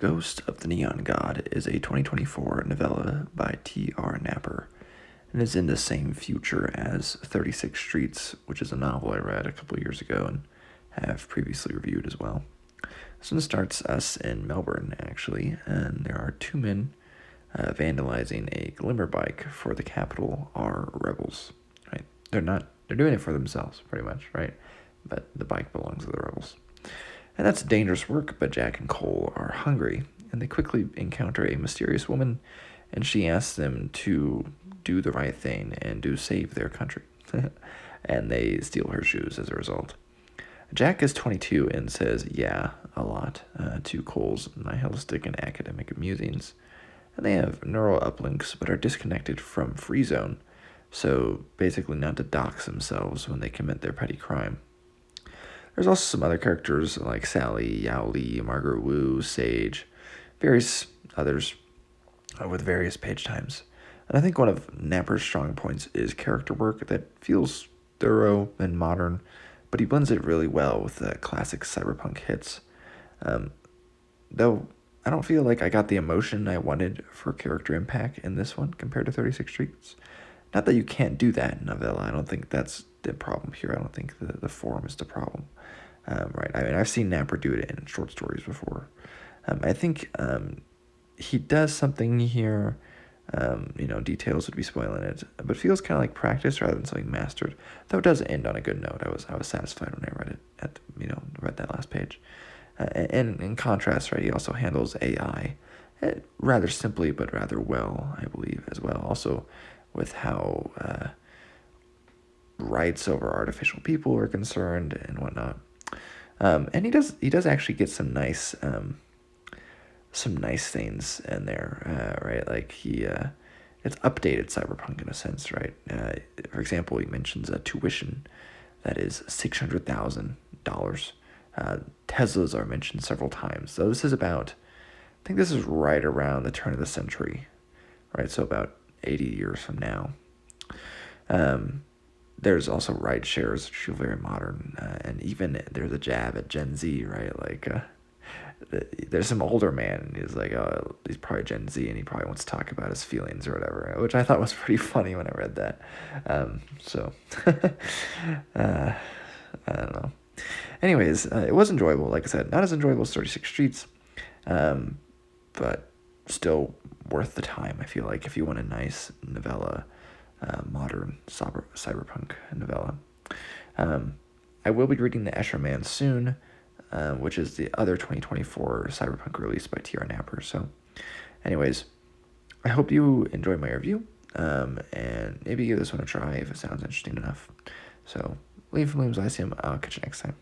Ghost of the Neon God is a 2024 novella by T.R. Napper and is in the same future as 36 Streets, which is a novel I read a couple years ago and have previously reviewed as well. This one starts us in Melbourne, actually, and there are two men vandalizing a glimmer bike for the capital R rebels. Right? They're doing it for themselves, pretty much, right? But the bike belongs to the rebels. And that's dangerous work, but Jack and Cole are hungry, and they quickly encounter a mysterious woman, and she asks them to do the right thing and to save their country. And they steal her shoes as a result. Jack is 22 and says yeah a lot to Cole's nihilistic and academic musings. And they have neural uplinks but are disconnected from Free Zone, so basically not to dox themselves when they commit their petty crime. There's also some other characters like Sally, Yao Li, Margaret Wu, Sage, various others with various page times. And I think one of Napper's strong points is character work that feels thorough and modern, but he blends it really well with the classic cyberpunk hits. Though I don't feel like I got the emotion I wanted for character impact in this one compared to 36 Streets. Not that you can't do that in novella. I don't think that's the problem here. I don't think the form is the problem. Right. I mean, I've seen Napper do it in short stories before. I think he does something here. Details would be spoiling it, but it feels kind of like practice rather than something mastered. Though it does end on a good note. I was satisfied when I read it. Read that last page. And in contrast, right, he also handles AI rather simply, but rather well, I believe, as well. Also, with how rights over artificial people are concerned and whatnot. And he does actually get some nice things in there, right? Like it's updated cyberpunk in a sense, right? For example, he mentions a tuition that is $600,000. Teslas are mentioned several times. So this is I think this is right around the turn of the century, right? So about 80 years from now. There's also ride shares, which feel very modern, and even there's a jab at Gen Z, right? Like, there's some older man, and he's like, oh, he's probably Gen Z, and he probably wants to talk about his feelings or whatever, which I thought was pretty funny when I read that. I don't know. Anyways, it was enjoyable, like I said, not as enjoyable as 36 Streets, but still worth the time, I feel like, if you want a nice novella. Modern cyberpunk novella. I will be reading The Escher Man soon, which is the other 2024 cyberpunk release by T.R. Napper. So, anyways, I hope you enjoy my review, and maybe give this one a try if it sounds interesting enough. So, Liam from Liam's Lyceum, I'll catch you next time.